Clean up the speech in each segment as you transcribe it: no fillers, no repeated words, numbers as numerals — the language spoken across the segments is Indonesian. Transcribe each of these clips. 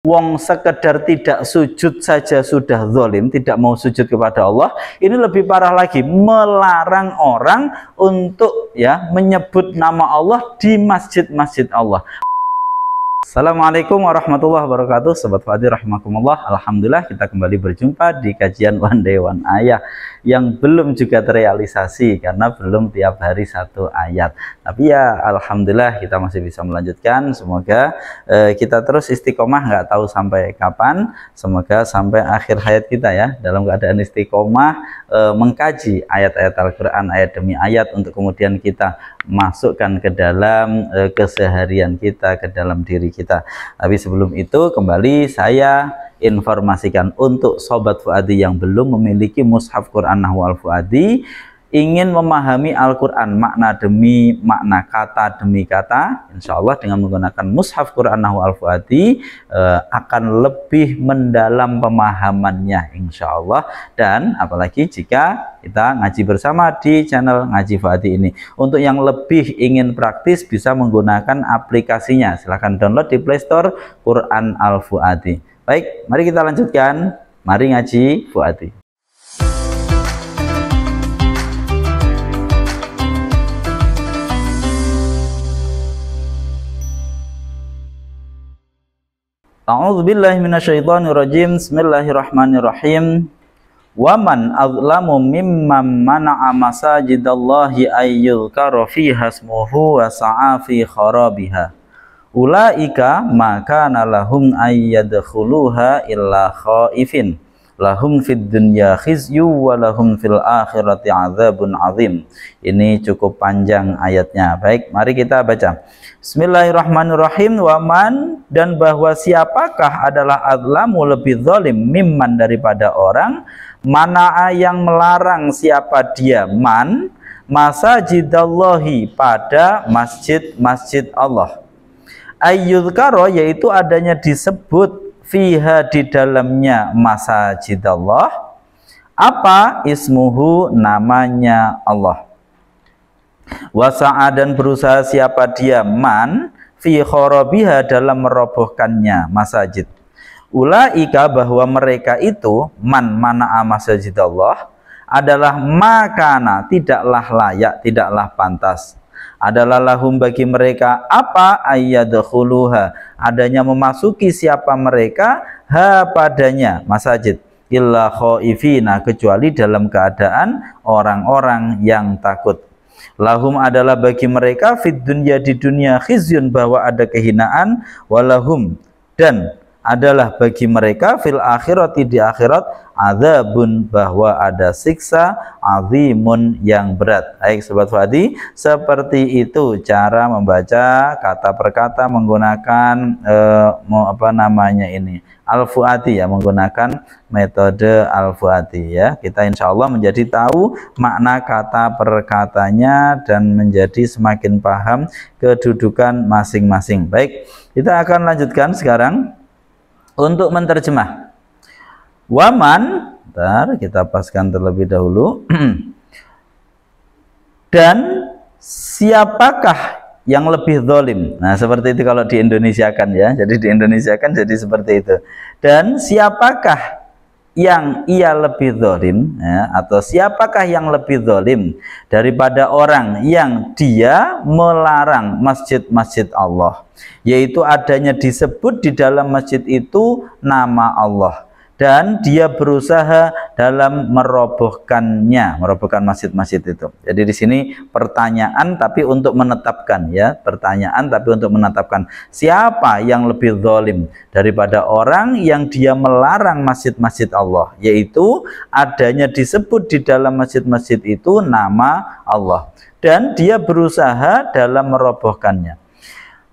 Wong sekedar tidak sujud saja sudah zalim, tidak mau sujud kepada Allah. Ini lebih parah lagi, melarang orang untuk menyebut nama Allah di masjid-masjid Allah. Assalamualaikum warahmatullahi wabarakatuh, Sobat Fuadi rahimakumullah. Alhamdulillah kita kembali berjumpa di kajian One Day One Ayah yang belum juga terrealisasi karena belum tiap hari satu ayat. Tapi ya alhamdulillah kita masih bisa melanjutkan. Semoga kita terus istiqomah, nggak tahu sampai kapan. Semoga sampai akhir hayat kita ya dalam keadaan istiqomah mengkaji ayat-ayat Al-Quran ayat demi ayat untuk kemudian kita masukkan ke dalam keseharian kita, ke dalam diri kita. Tapi sebelum itu kembali saya informasikan untuk Sobat Fuadi yang belum memiliki mushaf Quran Nahwu Al-Fuadi, ingin memahami Al-Quran makna demi makna, kata demi kata, insya Allah dengan menggunakan mushaf Quran Nahwu Al-Fuadi akan lebih mendalam pemahamannya insya Allah. Dan apalagi jika kita ngaji bersama di channel Ngaji Fuadi ini. Untuk yang lebih ingin praktis bisa menggunakan aplikasinya, silahkan download di Play Store Quran Al-Fuadi. Baik, mari kita lanjutkan. Mari ngaji Fuadi. A'udzubillahi minasyaitonirrajim. Bismillahirrahmanirrahim. Wa man azlamu mimman mana'a masajidallahi ayyuzkara fiha ismuhu wa sa'a fi kharabiha. Ulaika maka lahum ayyadkhuluha illa khaifin. Lahum fid dunya khizyu wa lahum fil akhirati adzabun azim. Ini cukup panjang ayatnya. Baik, mari kita baca. Bismillahirrahmanirrahim. Waman, dan bahwa siapakah adalah adlamu lebih zalim mimman daripada orang mana'a yang melarang, siapa dia man masajidallahi pada masjid-masjid Allah, ayyuzkara yaitu adanya disebut fiha di dalamnya masajidallah, apa ismuhu namanya Allah, wasa'a dan berusaha siapa dia man fi kharabiha dalam merobohkannya masajid. Ulaika bahwa mereka itu man mana'a masajidallah adalah makana tidaklah layak, tidaklah pantas, adalah lahum bagi mereka apa ayyadkhuluha adanya memasuki siapa mereka ha padanya masajid illa khaifina kecuali dalam keadaan orang-orang yang takut. Lahum adalah bagi mereka fid dunya di dunia khizyun bahwa ada kehinaan, walahum dan adalah bagi mereka fil akhirati di akhirat adzabun bahwa ada siksa azimun yang berat. Baik Sobat Fuadi, seperti itu cara membaca kata per kata menggunakan Al-Fuadi ya, menggunakan metode Al-Fuadi ya. Kita insya Allah menjadi tahu makna kata per katanya dan menjadi semakin paham kedudukan masing-masing. Baik, kita akan lanjutkan sekarang untuk menterjemah. Waman, bentar, kita paskan terlebih dahulu. Dan siapakah yang lebih zalim? Nah, seperti itu kalau di Indonesia kan ya. Jadi di Indonesia kan jadi seperti itu. Dan siapakah yang ia lebih zalim ya, atau siapakah yang lebih zalim daripada orang yang dia melarang masjid-masjid Allah, yaitu adanya disebut di dalam masjid itu nama Allah, dan dia berusaha dalam merobohkan masjid-masjid itu. Jadi di sini pertanyaan tapi untuk menetapkan ya, pertanyaan tapi untuk menetapkan siapa yang lebih zalim daripada orang yang dia melarang masjid-masjid Allah, yaitu adanya disebut di dalam masjid-masjid itu nama Allah dan dia berusaha dalam merobohkannya.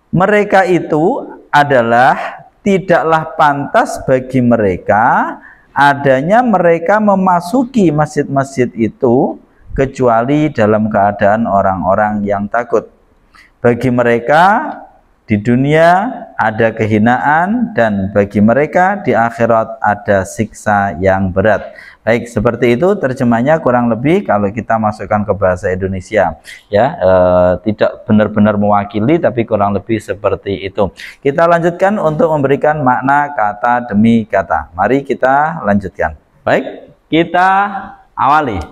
Mereka itu adalah tidaklah pantas bagi mereka adanya mereka memasuki masjid-masjid itu kecuali dalam keadaan orang-orang yang takut. Bagi mereka di dunia ada kehinaan dan bagi mereka di akhirat ada siksa yang berat. Baik, seperti itu terjemahnya kurang lebih kalau kita masukkan ke bahasa Indonesia, ya. Tidak benar-benar mewakili, tapi kurang lebih seperti itu. Kita lanjutkan untuk memberikan makna kata demi kata. Mari kita lanjutkan. Baik, kita awali.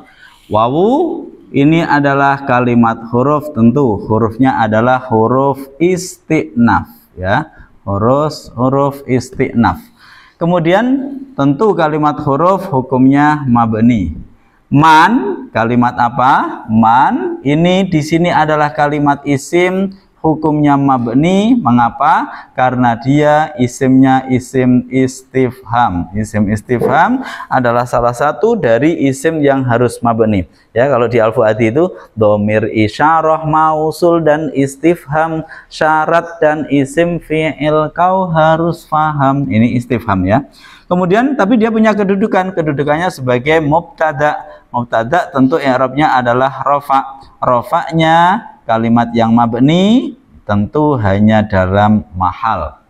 Wawu ini adalah kalimat huruf, tentu hurufnya adalah huruf istinaf, ya. Huruf istinaf. Kemudian tentu kalimat huruf hukumnya mabni. Man, kalimat apa? Man ini di sini adalah kalimat isim, hukumnya mabni. Mengapa? Karena dia isimnya isim istifham. Isim istifham adalah salah satu dari isim yang harus mabni. Ya, kalau di Al-Fuadi itu dhamir isyarah, mausul dan istifham, syarat dan isim fi'il, kau harus faham. Ini istifham, ya. Kemudian tapi dia punya kedudukan, kedudukannya sebagai mubtada. Mubtada tentu i'rabnya adalah rafa. Rafa'nya kalimat yang mabni tentu hanya dalam mahal.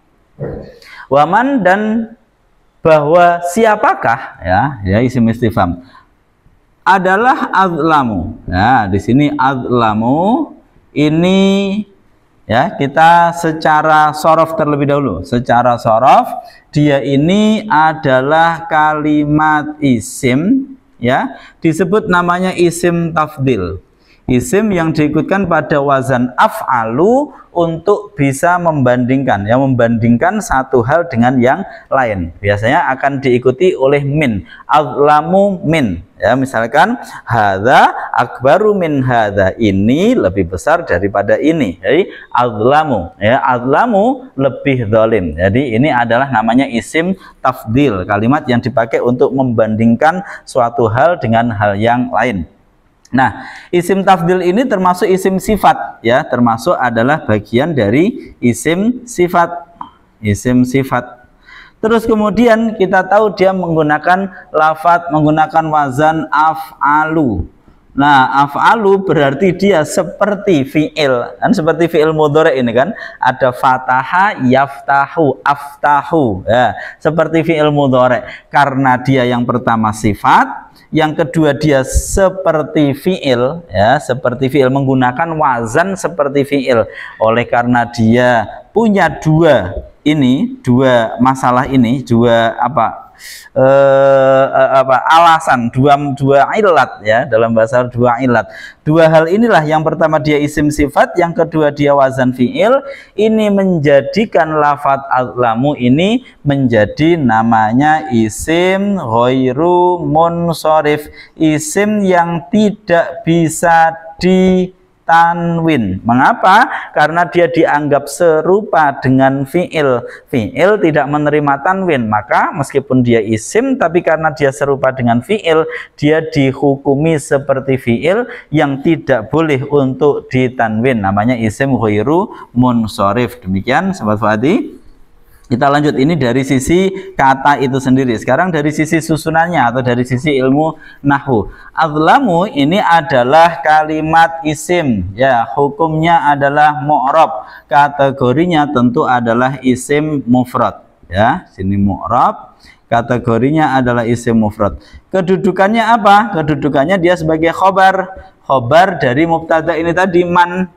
Waman dan bahwa siapakah, ya isim istifham adalah azlamu. Ya, di sini azlamu ini, ya, kita secara sorof terlebih dahulu. Secara sorof dia ini adalah kalimat isim, ya, disebut namanya isim tafdil. Isim yang diikutkan pada wazan af'alu untuk bisa membandingkan, ya, membandingkan satu hal dengan yang lain. Biasanya akan diikuti oleh min, azlamu min, ya, misalkan hadza akbaru min hadza, ini lebih besar daripada ini. Jadi azlamu, ya, azlamu lebih zalim. Jadi ini adalah namanya isim tafdil, kalimat yang dipakai untuk membandingkan suatu hal dengan hal yang lain. Nah, isim tafdil ini termasuk isim sifat, ya, termasuk adalah bagian dari isim sifat. Isim sifat. Terus kemudian kita tahu dia menggunakan lafadz, menggunakan wazan af'alu. Nah, af'alu berarti dia seperti fi'il, kan, seperti fi'il mudhari ini kan, ada fataha, yaftahu, aftahu, ya, seperti fi'il mudhari. Karena dia yang pertama sifat, yang kedua dia seperti fi'il, ya, seperti fi'il, menggunakan wazan seperti fi'il. Oleh karena dia punya dua masalah ini, dua alasan, dua ilat, ya, dalam bahasa dua ilat. Dua hal inilah, yang pertama dia isim sifat, yang kedua dia wazan fi'il. Ini menjadikan lafadz azlamu ini menjadi namanya isim ghairu munsharif, isim yang tidak bisa ditanwin. Mengapa? Karena dia dianggap serupa dengan fi'il. Fi'il tidak menerima tanwin, maka meskipun dia isim, tapi karena dia serupa dengan fi'il, dia dihukumi seperti fi'il yang tidak boleh untuk ditanwin. Namanya isim ghairu munsharif. Demikian Sobat Fuadi. Kita lanjut, ini dari sisi kata itu sendiri. Sekarang dari sisi susunannya atau dari sisi ilmu nahwu. Azlamu ini adalah kalimat isim, ya, hukumnya adalah mu'rab. Kategorinya tentu adalah isim mufrad, ya. Sini mu'rab, kategorinya adalah isim mufrad. Kedudukannya apa? Kedudukannya dia sebagai khobar. Khobar dari mubtada ini tadi, man.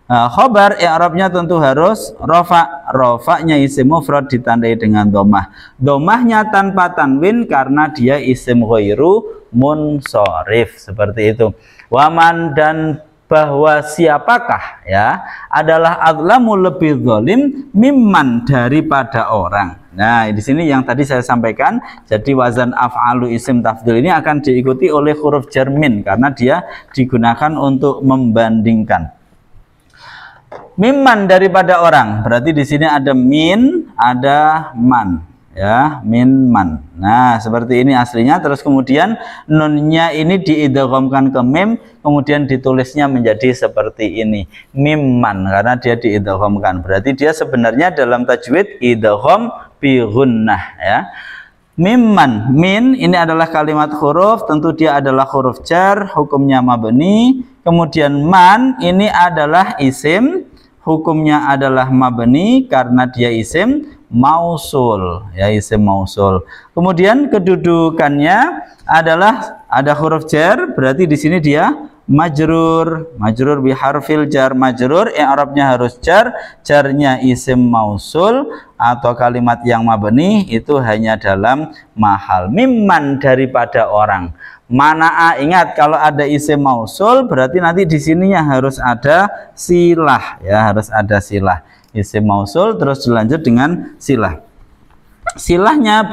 Khobar i'rabnya tentu harus rofa. Rofanya isim mufrad ditandai dengan domah. Domahnya tanpa tanwin karena dia isim ghairu munsharif. Seperti itu. Waman dan bahwa siapakah, ya, adalah azlamu lebih zalim mimman daripada orang. Nah, di sini yang tadi saya sampaikan, jadi wazan af'alu isim tafdil ini akan diikuti oleh huruf jar min karena dia digunakan untuk membandingkan. Mimman daripada orang, berarti di sini ada min, ada man, ya, min man. Nah, seperti ini aslinya. Terus kemudian nunnya ini diidghamkan ke mim, kemudian ditulisnya menjadi seperti ini, mimman, karena dia diidghamkan. Berarti dia sebenarnya dalam tajwid idgham bi gunnah, ya. Mimman, min ini adalah kalimat huruf, tentu dia adalah huruf jar, hukumnya mabni. Kemudian man ini adalah isim, hukumnya adalah mabni karena dia isim. mausul, ya, isim mausul. Kemudian kedudukannya adalah ada huruf jar, berarti di sini dia majrur, majrur bi harfil jar, majrur i'rabnya harus jar, jarnya isim mausul atau kalimat yang mabni itu hanya dalam mahal mimman, daripada orang. Mana'a, ingat kalau ada isim mausul berarti nanti di sininya harus ada silah, ya, harus ada silah. Isim mausul terus dilanjut dengan silah. Silahnya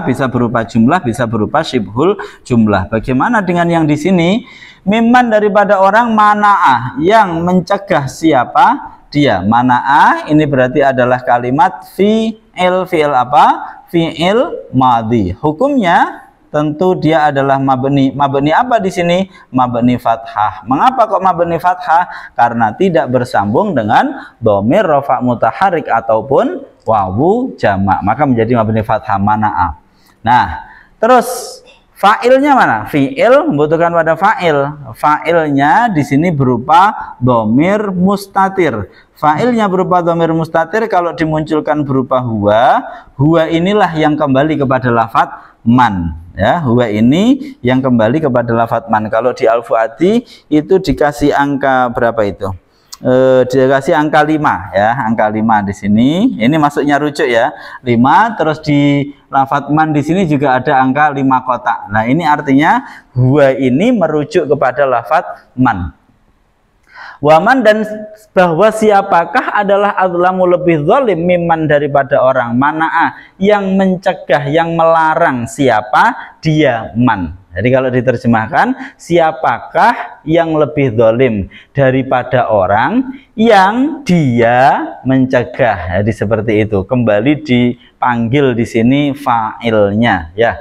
bisa berupa jumlah, bisa berupa syibhul jumlah. Bagaimana dengan yang di sini? Mimman, daripada orang, mana'ah, yang mencegah siapa? Dia. Mana'ah ini berarti adalah kalimat fi'il. Fi'il apa? Fi'il madhi. Hukumnya tentu dia adalah mabni. Mabni apa di sini? Mabni fathah. Mengapa kok mabni fathah? Karena tidak bersambung dengan dhamir rafa' mutaharrik ataupun wawu jamak, maka menjadi mabni fathah, mana'ah. Nah, terus fa'ilnya mana? Fi'il membutuhkan pada fa'il. Fa'ilnya di sini berupa dhamir mustatir. Fa'ilnya berupa dhamir mustatir, kalau dimunculkan berupa huwa, huwa inilah yang kembali kepada lafadz man, ya. Huwa ini yang kembali kepada lafadz man. Kalau di al-fuati itu dikasih angka berapa itu? Dikasih angka 5, ya, angka 5 di sini. Ini masuknya rujuk, ya, 5. Terus di lafadz man di sini juga ada angka 5 kotak. Nah, ini artinya huwa ini merujuk kepada lafadz man. Waman, dan bahwa siapakah adalah azlamu, lebih zalim, mimman, daripada orang, mana'ah, yang mencegah, yang melarang. Siapa? Dia, man. Jadi kalau diterjemahkan, siapakah yang lebih zalim daripada orang yang dia mencegah. Jadi seperti itu. Kembali dipanggil di sini fa'ilnya, ya.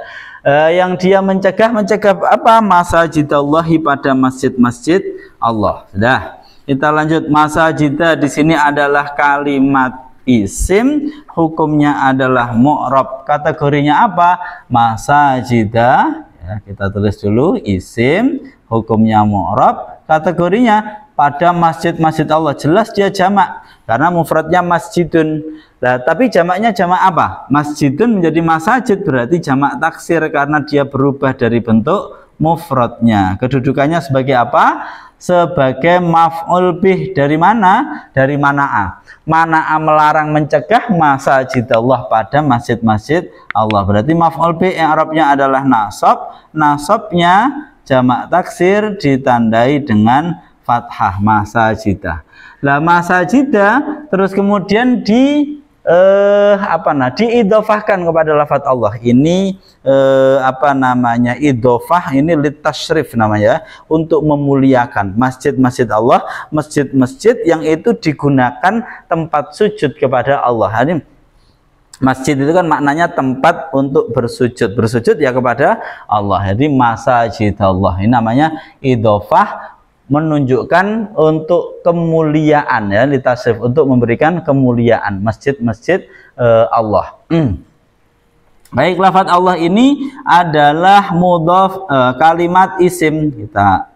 Yang dia mencegah apa? Masajidallahi, pada masjid-masjid Allah. Sudah. Kita lanjut. Masajida di sini adalah kalimat isim, hukumnya adalah mu'rab. Kategorinya apa? Masajida. Ya, kita tulis dulu, isim, hukumnya mu'rab, kategorinya pada masjid-masjid Allah. Jelas dia jamak karena mufradnya masjidun. Nah, tapi jamaknya jamak apa? Masjidun menjadi masajid, berarti jamak taksir karena dia berubah dari bentuk mufradnya. Kedudukannya sebagai apa? Sebagai maf'ul bih. Dari mana? Dari mana'ah. Mana'ah melarang, mencegah, masajidallah, pada masjid-masjid Allah. Berarti maf'ul bih i'rabnya adalah nasab. Nasabnya jamak taksir ditandai dengan fathah, masajidah. Lah, masajidah terus kemudian diidhofahkan kepada lafadz Allah. Ini idhofah ini litasyrif namanya, untuk memuliakan masjid-masjid Allah, masjid-masjid yang itu digunakan tempat sujud kepada Allah. Ini masjid itu kan maknanya tempat untuk bersujud, bersujud ya kepada Allah. Jadi masajidallah ini namanya idhofah, menunjukkan untuk kemuliaan, ya, litasrif, untuk memberikan kemuliaan masjid-masjid Allah. Baik, lafadz Allah ini adalah mudhaf, kalimat isim. Kita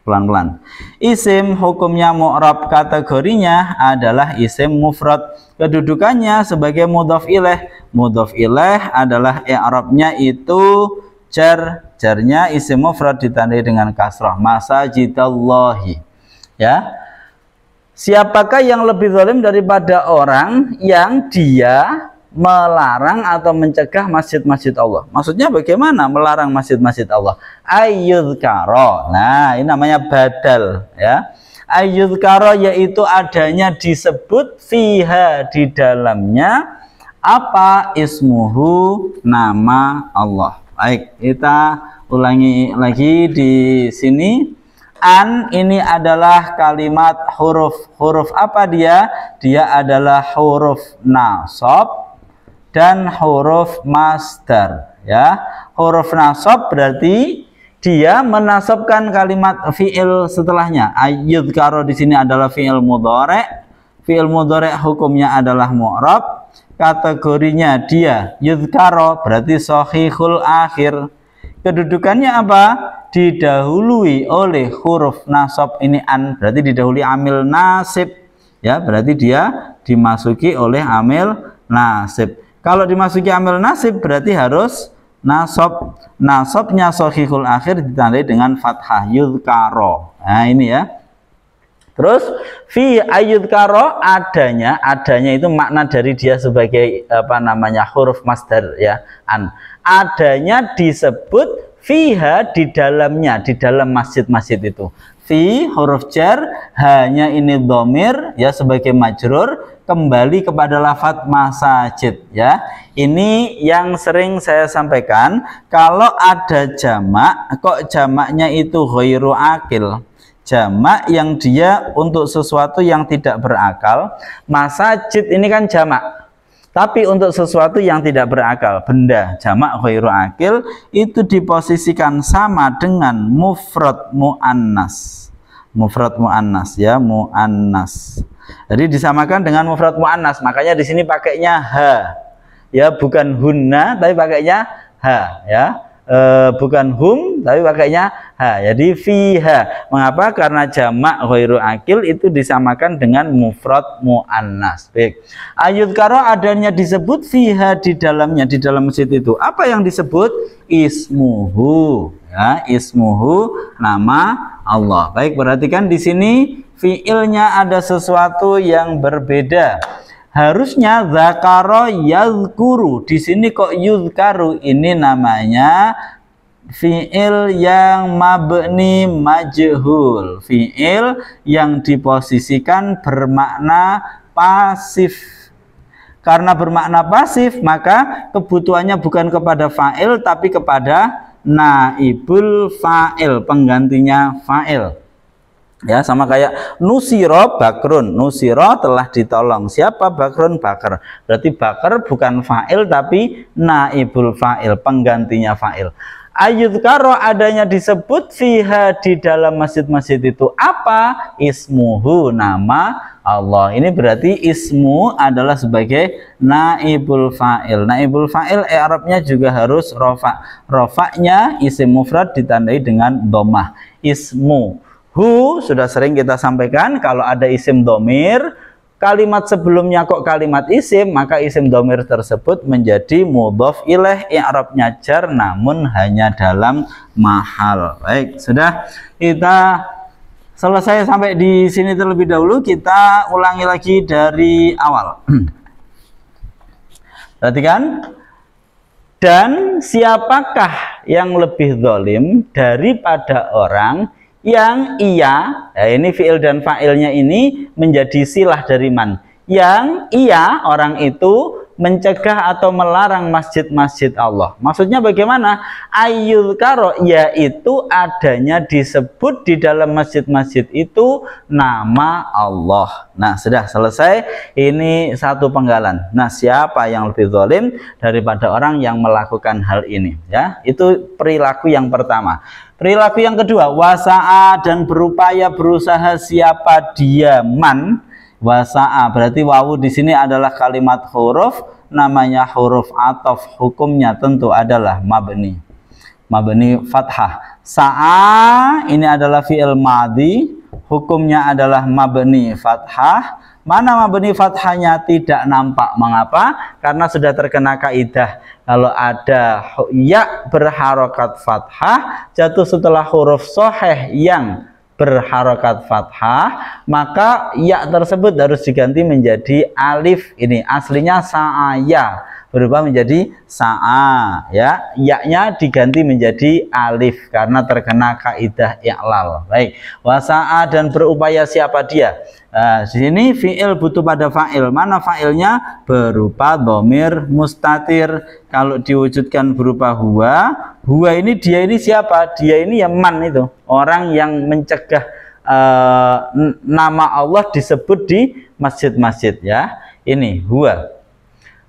pelan-pelan. Isim hukumnya mu'rab, kategorinya adalah isim mufrad. Kedudukannya sebagai mudhaf ilaih. Mudhaf ilaih adalah i'rabnya itu jar. Jarnya isim mufrad ditandai dengan kasrah, masajidallahi, ya. Siapakah yang lebih zalim daripada orang yang dia melarang atau mencegah masjid-masjid Allah? Maksudnya bagaimana melarang masjid-masjid Allah? Ayyudhkara. Nah, ini namanya badal, ya. Ayyudhkara yaitu adanya disebut fiha, di dalamnya apa? Ismuhu, nama Allah. Baik, kita ulangi lagi di sini. An ini adalah kalimat huruf. Huruf apa dia? Dia adalah huruf nasab dan huruf masdar, ya. Huruf nasab berarti dia menasabkan kalimat fi'il setelahnya. Ayyudhkara di sini adalah fi'il mudhari'. Fi'il mudhari' hukumnya adalah mu'rab. Kategorinya dia yudhkara, berarti shahihul akhir. Kedudukannya apa? Didahului oleh huruf nasab ini an, berarti didahului amil nasib, ya, berarti dia dimasuki oleh amil nasib. Kalau dimasuki amil nasib berarti harus nasab. Nasabnya shahihul akhir ditandai dengan fathah yudhkaro. Nah ini ya. Terus fi ayyudhkaro adanya itu makna dari dia sebagai apa namanya huruf masdar ya, an. Adanya disebut fiha di dalamnya, di dalam masjid-masjid itu. Fi huruf jar, hanya ini dhamir ya sebagai majrur kembali kepada lafadz masajid ya. Ini yang sering saya sampaikan, kalau ada jamak kok jamaknya itu ghairu akil. Jamak yang dia untuk sesuatu yang tidak berakal. Masajid ini kan jamak, tapi untuk sesuatu yang tidak berakal, benda jamak ghairu akil itu diposisikan sama dengan mufrad muannas. Mufrad muannas ya, muannas. Jadi disamakan dengan mufrad muannas, makanya di sini pakainya ha. Ya, bukan hunna tapi pakainya ha ya. Bukan hum tapi pakainya ha. Jadi fiha. Mengapa? Karena jamak ghairu akil itu disamakan dengan mufrad muannas. Baik. Ayudhkaro adanya disebut fiha di dalamnya, di dalam masjid itu. Apa yang disebut? Ismuhu. Ya, ismuhu nama Allah. Baik, perhatikan di sini fiilnya ada sesuatu yang berbeda. Harusnya zakaro yazkuru, di sini kok yuzkaru. Ini namanya fiil yang mabni majhul, fiil yang diposisikan bermakna pasif. Karena bermakna pasif, maka kebutuhannya bukan kepada fa'il tapi kepada naibul fa'il, penggantinya fa'il. Ya, sama kayak nusiro bakrun, nusiro telah ditolong. Siapa? Bakrun, bakar. Berarti bakar bukan fa'il tapi naibul fa'il, penggantinya fa'il. Ayudhkaro adanya disebut fiha di dalam masjid-masjid itu. Apa? Ismuhu, nama Allah. Ini berarti ismu adalah sebagai naibul fa'il. Naibul fa'il i'rabnya juga harus rofa. Rofa'nya isim mufrad ditandai dengan dhammah. Ismu hu sudah sering kita sampaikan, kalau ada isim domir, kalimat sebelumnya kok kalimat isim, maka isim domir tersebut menjadi mudhof ilaih, i'rabnya jar namun hanya dalam mahal. Baik, sudah kita selesai sampai di sini terlebih dahulu. Kita ulangi lagi dari awal. Perhatikan. Dan siapakah yang lebih zalim daripada orang yang ia, ya ini fiil dan fa'ilnya ini menjadi silah dari man, yang ia, orang itu mencegah atau melarang masjid-masjid Allah. Maksudnya bagaimana? Ayyudhkaro, yaitu adanya disebut di dalam masjid-masjid itu nama Allah. Nah, sudah selesai. Ini satu penggalan. Nah, siapa yang lebih zalim daripada orang yang melakukan hal ini? Ya, itu perilaku yang pertama. Perilaku yang kedua, wasa'a, dan berupaya, berusaha siapa dia, man. Wasa'a berarti wawu di sini adalah kalimat huruf, namanya huruf ataf, hukumnya tentu adalah mabni. Mabni fathah. Sa'a ini adalah fi'il madhi, hukumnya adalah mabni fathah. Mana mabni fathahnya tidak nampak. Mengapa? Karena sudah terkena kaidah. Kalau ada ya berharokat fathah jatuh setelah huruf soheh yang berharokat fathah, maka ya tersebut harus diganti menjadi alif. Ini aslinya sa'aya, berubah menjadi sa'a ya, ya-nya diganti menjadi alif karena terkena kaidah i'lal. Baik, wasa'a, dan berupaya siapa dia. Nah, di sini fi'il butuh pada fa'il. Mana fa'ilnya? Berupa dhamir mustatir. Kalau diwujudkan berupa huwa, huwa ini dia ini siapa? Dia ini ya man, itu orang yang mencegah nama Allah disebut di masjid-masjid ya. Ini huwa.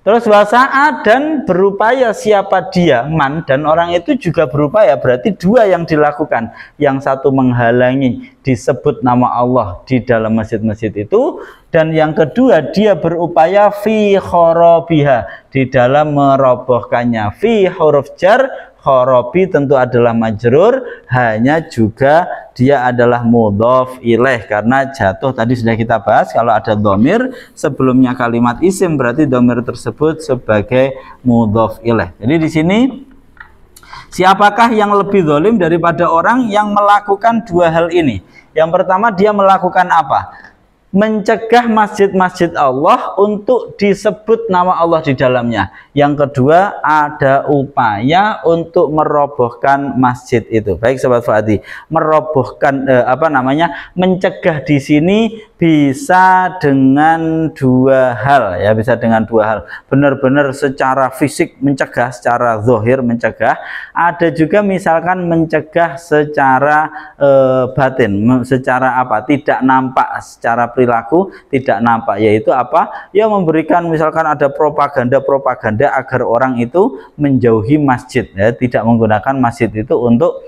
Terus wasa'a, dan berupaya siapa dia, man, dan orang itu juga berupaya. Berarti dua yang dilakukan. Yang satu menghalangi disebut nama Allah di dalam masjid-masjid itu, dan yang kedua dia berupaya fi kharabiha, di dalam merobohkannya. Fi huruf jar, kharabi tentu adalah majrur, hanya juga dia adalah mudhof ilaih karena jatuh, tadi sudah kita bahas kalau ada dhamir sebelumnya kalimat isim berarti dhamir tersebut sebagai mudhof ilaih. Jadi di sini siapakah yang lebih zalim daripada orang yang melakukan dua hal ini? Yang pertama, dia melakukan apa? Mencegah masjid-masjid Allah untuk disebut nama Allah di dalamnya. Yang kedua, ada upaya untuk merobohkan masjid itu. Baik sahabat Fuadi, merobohkan mencegah di sini bisa dengan dua hal ya, bisa dengan dua hal. Benar-benar secara fisik mencegah, secara zahir mencegah. Ada juga misalkan mencegah secara batin, secara apa? Tidak nampak, secara perilaku tidak nampak, yaitu apa? Ya memberikan misalkan ada propaganda agar orang itu menjauhi masjid ya, tidak menggunakan masjid itu untuk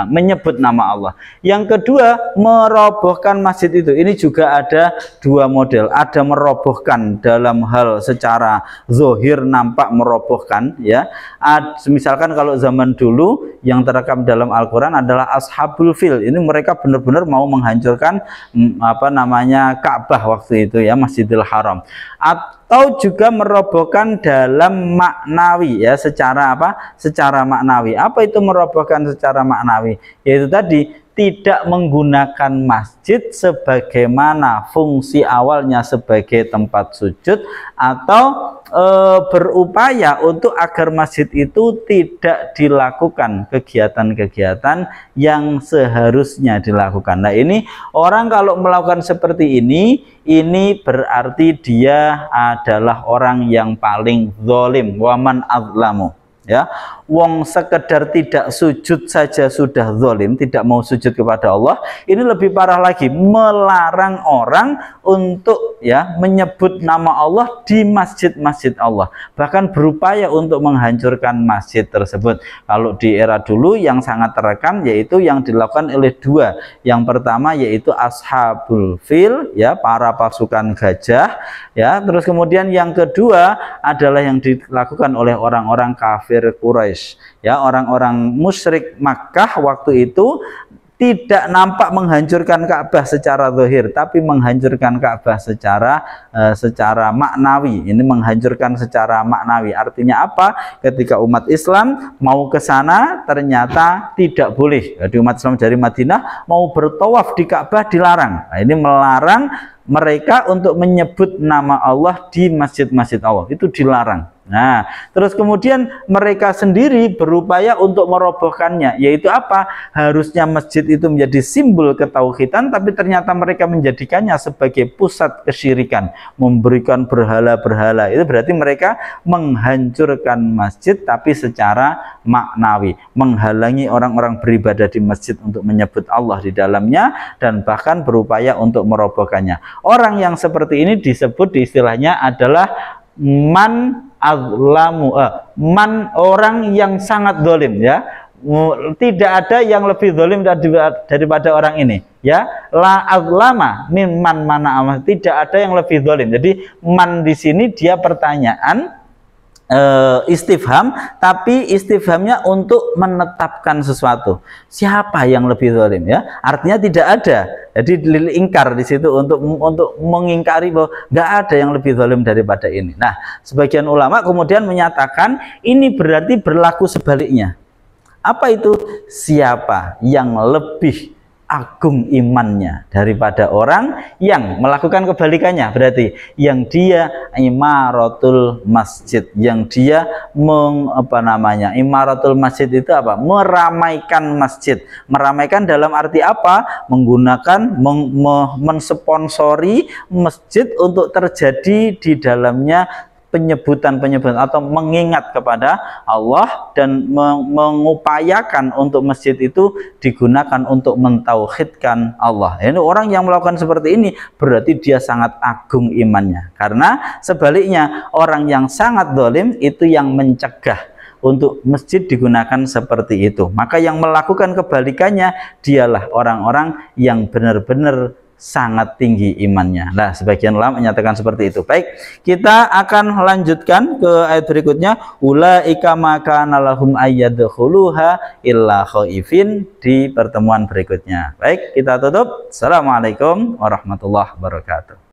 menyebut nama Allah. Yang kedua, merobohkan masjid itu. Ini juga ada dua model. Ada merobohkan dalam hal secara zahir nampak merobohkan ya. Misalkan kalau zaman dulu yang terekam dalam Al-Qur'an adalah Ashabul Fil. Ini mereka benar-benar mau menghancurkan Ka'bah waktu itu ya, Masjidil Haram. Atau juga merobohkan dalam maknawi ya, secara apa? Secara maknawi. Apa itu merobohkan secara maknawi? Yaitu tadi tidak menggunakan masjid sebagaimana fungsi awalnya sebagai tempat sujud, atau berupaya untuk agar masjid itu tidak dilakukan kegiatan-kegiatan yang seharusnya dilakukan. Nah, ini orang kalau melakukan seperti ini berarti dia adalah orang yang paling zalim. Waman azlamu ya, wong sekedar tidak sujud saja sudah zalim, tidak mau sujud kepada Allah. Ini lebih parah lagi, melarang orang untuk ya menyebut nama Allah di masjid-masjid Allah, bahkan berupaya untuk menghancurkan masjid tersebut. Kalau di era dulu yang sangat terekam yaitu yang dilakukan oleh dua. Yang pertama yaitu Ashabul Fil ya, para pasukan gajah ya. Terus kemudian yang kedua adalah yang dilakukan oleh orang-orang kafir Quraisy ya, orang-orang musyrik Makkah waktu itu tidak nampak menghancurkan Ka'bah secara zahir, tapi menghancurkan Ka'bah secara maknawi. Ini menghancurkan secara maknawi. Artinya apa? Ketika umat Islam mau ke sana ternyata tidak boleh. Jadi umat Islam dari Madinah mau bertawaf di Ka'bah dilarang. Nah, ini melarang mereka untuk menyebut nama Allah di masjid-masjid Allah, itu dilarang. Nah, terus kemudian mereka sendiri berupaya untuk merobohkannya, yaitu apa? Harusnya masjid itu menjadi simbol ketauhidan, tapi ternyata mereka menjadikannya sebagai pusat kesyirikan, memberikan berhala-berhala. Itu berarti mereka menghancurkan masjid tapi secara maknawi, menghalangi orang-orang beribadah di masjid untuk menyebut Allah di dalamnya, dan bahkan berupaya untuk merobohkannya. Orang yang seperti ini disebut di istilahnya adalah man azlamu, orang yang sangat zalim ya. Tidak ada yang lebih zalim daripada orang ini ya. La azlama mimman mana, tidak ada yang lebih zalim. Jadi man di sini dia pertanyaan istifham, tapi istifhamnya untuk menetapkan sesuatu. Siapa yang lebih zalim ya? Artinya tidak ada. Jadi lil ingkar di situ untuk mengingkari bahwa nggak ada yang lebih zalim daripada ini. Nah, sebagian ulama kemudian menyatakan ini berarti berlaku sebaliknya. Apa itu? Siapa yang lebih agung imannya daripada orang yang melakukan kebalikannya, berarti yang dia imaratul masjid, yang dia imaratul masjid itu apa? Meramaikan masjid. Meramaikan dalam arti apa? Menggunakan mensponsori masjid untuk terjadi di dalamnya penyebutan atau mengingat kepada Allah, dan mengupayakan untuk masjid itu digunakan untuk mentauhidkan Allah. Ini orang yang melakukan seperti ini berarti dia sangat agung imannya. Karena sebaliknya orang yang sangat zalim itu yang mencegah untuk masjid digunakan seperti itu. Maka yang melakukan kebalikannya dialah orang-orang yang benar-benar sangat tinggi imannya. Nah, sebagian ulama menyatakan seperti itu. Baik, kita akan lanjutkan ke ayat berikutnya. Ulaika makana lahum ayyadkhuluha illa khaifin di pertemuan berikutnya. Baik, kita tutup. Assalamualaikum warahmatullahi wabarakatuh.